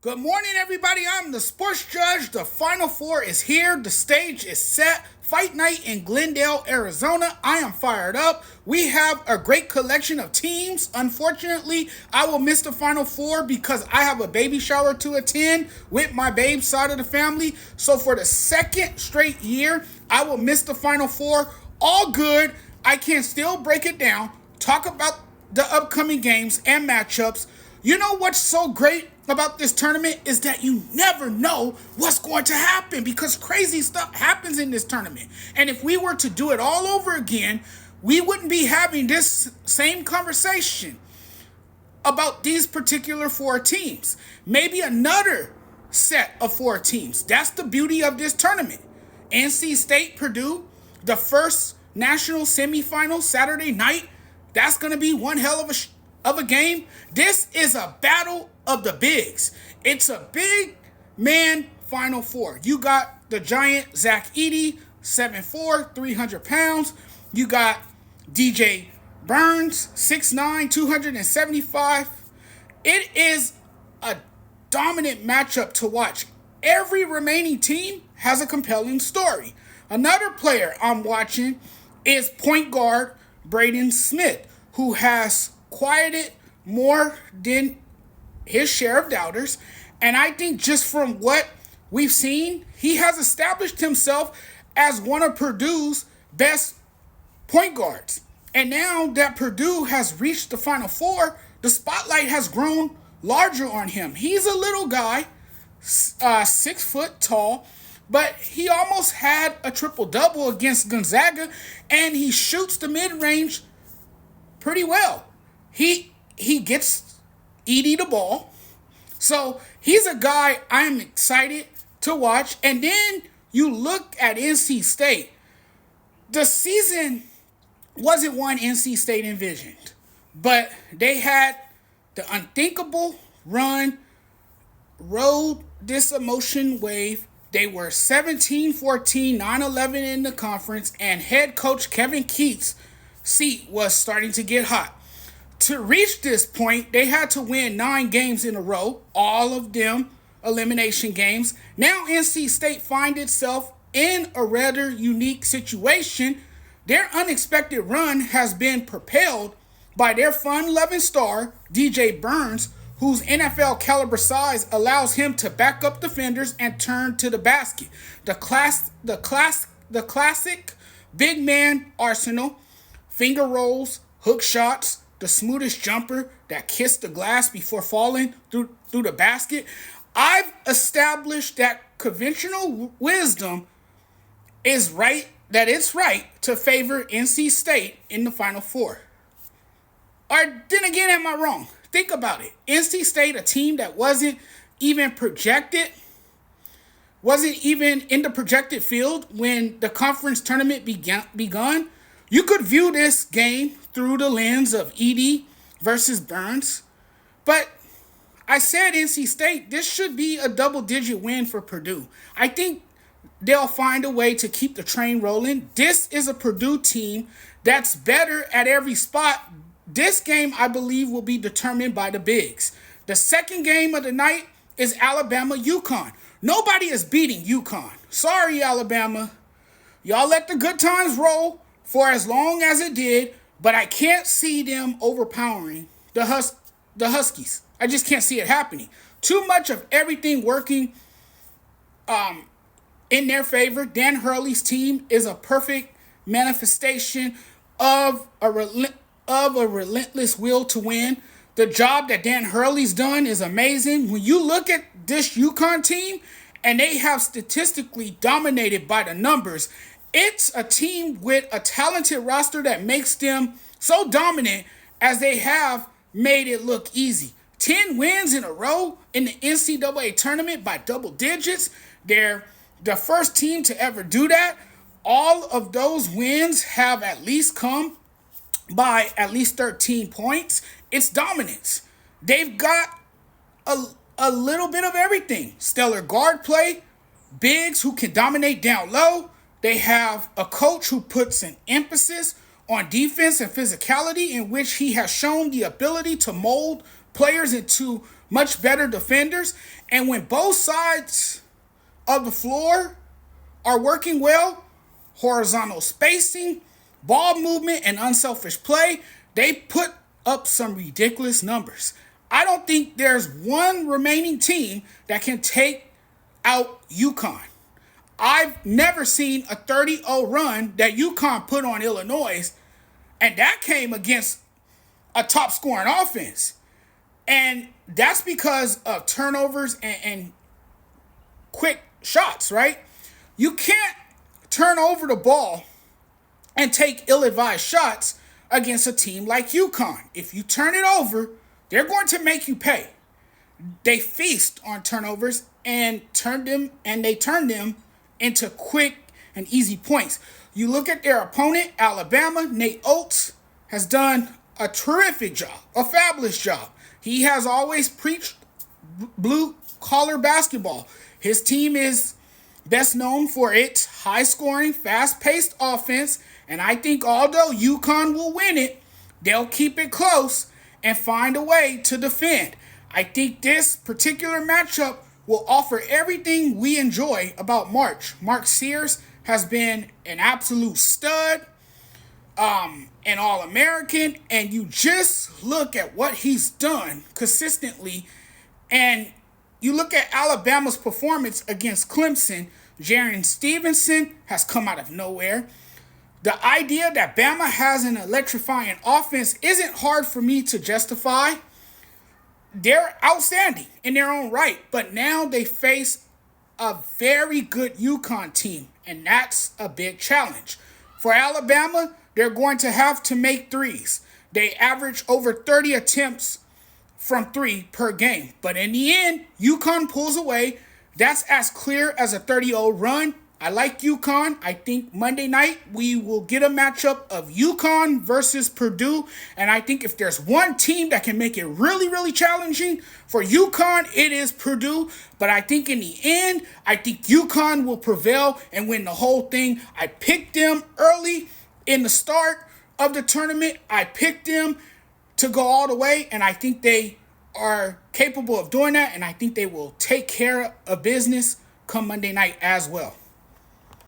Good morning, everybody. I'm the sports judge. The Final Four is here. The stage is set. Fight night in Glendale, Arizona. I am fired up. We have a great collection of teams. Unfortunately, I will miss the Final Four because I have a baby shower to attend with my babe side of the family. So for the second straight year, I will miss the Final Four. All good. I can still break it down, talk about the upcoming games and matchups. You know what's so great about this tournament is that you never know what's going to happen because crazy stuff happens in this tournament. And if we were to do it all over again, we wouldn't be having this same conversation about these particular four teams. Maybe another set of four teams. That's the beauty of this tournament. NC State, Purdue, the first national semifinal Saturday night. That's going to be one hell of a game. This is a battle of the bigs. It's a big man Final Four. You got the giant Zach Edey, 7'4", 300 pounds. You got DJ Burns, 6'9", 275. It is a dominant matchup to watch. Every remaining team has a compelling story. Another player I'm watching is point guard Braden Smith, who has quieted more than his share of doubters. And I think just from what we've seen, he has established himself as one of Purdue's best point guards. And now that Purdue has reached the Final Four, the spotlight has grown larger on him. He's a little guy, 6 foot tall, but he almost had a triple-double against Gonzaga, and he shoots the mid-range pretty well. He gets Edey the ball. So he's a guy I'm excited to watch. And then you look at NC State. The season wasn't one NC State envisioned, but they had the unthinkable run, rode this emotion wave. They were 17-14, 9-11 in the conference, and head coach Kevin Keatts' seat was starting to get hot. To reach this point, they had to win 9 games in a row, all of them elimination games. Now NC State finds itself in a rather unique situation. Their unexpected run has been propelled by their fun-loving star, DJ Burns, whose NFL caliber size allows him to back up defenders and turn to the basket. The classic big man arsenal, finger rolls, hook shots, the smoothest jumper that kissed the glass before falling through the basket. I've established that conventional wisdom is right, that it's right to favor NC State in the Final Four. Or then again, am I wrong? Think about it. NC State, a team that wasn't even in the projected field when the conference tournament begun. You could view this game through the lens of Edey versus Burns. But I said NC State, this should be a double-digit win for Purdue. I think they'll find a way to keep the train rolling. This is a Purdue team that's better at every spot. This game, I believe, will be determined by the bigs. The second game of the night is Alabama-UConn. Nobody is beating UConn. Sorry, Alabama. Y'all let the good times roll for as long as it did, but I can't see them overpowering the Huskies. I just can't see it happening. Too much of everything working in their favor. Dan Hurley's team is a perfect manifestation of a relentless will to win. The job that Dan Hurley's done is amazing. When you look at this UConn team, and they have statistically dominated by the numbers, it's a team with a talented roster that makes them so dominant as they have made it look easy. 10 wins in a row in the NCAA tournament by double digits. They're the first team to ever do that. All of those wins have at least come by at least 13 points. It's dominance. They've got a little bit of everything. Stellar guard play, bigs who can dominate down low. They have a coach who puts an emphasis on defense and physicality, in which he has shown the ability to mold players into much better defenders. And when both sides of the floor are working well, horizontal spacing, ball movement, and unselfish play, they put up some ridiculous numbers. I don't think there's one remaining team that can take out UConn. I've never seen a 30-0 run that UConn put on Illinois, and that came against a top scoring offense. And that's because of turnovers and quick shots, right? You can't turn over the ball and take ill-advised shots against a team like UConn. If you turn it over, they're going to make you pay. They feast on turnovers and turn them into quick and easy points. You look at their opponent, Alabama. Nate Oates has done a terrific job, a fabulous job. He has always preached blue-collar basketball. His team is best known for its high-scoring, fast-paced offense, and I think although UConn will win it, they'll keep it close and find a way to defend. I think this particular matchup will offer everything we enjoy about March. Mark Sears has been an absolute stud, an All-American, and you just look at what he's done consistently, and you look at Alabama's performance against Clemson. Jaren Stevenson has come out of nowhere. The idea that Bama has an electrifying offense isn't hard for me to justify. They're outstanding in their own right, but now they face a very good UConn team, and that's a big challenge. For Alabama, they're going to have to make threes. They average over 30 attempts from three per game, but in the end, UConn pulls away. That's as clear as a 30-0 run. I like UConn. I think Monday night we will get a matchup of UConn versus Purdue. And I think if there's one team that can make it really, really challenging for UConn, it is Purdue. But I think in the end, I think UConn will prevail and win the whole thing. I picked them early in the start of the tournament. I picked them to go all the way, and I think they are capable of doing that. And I think they will take care of business come Monday night as well.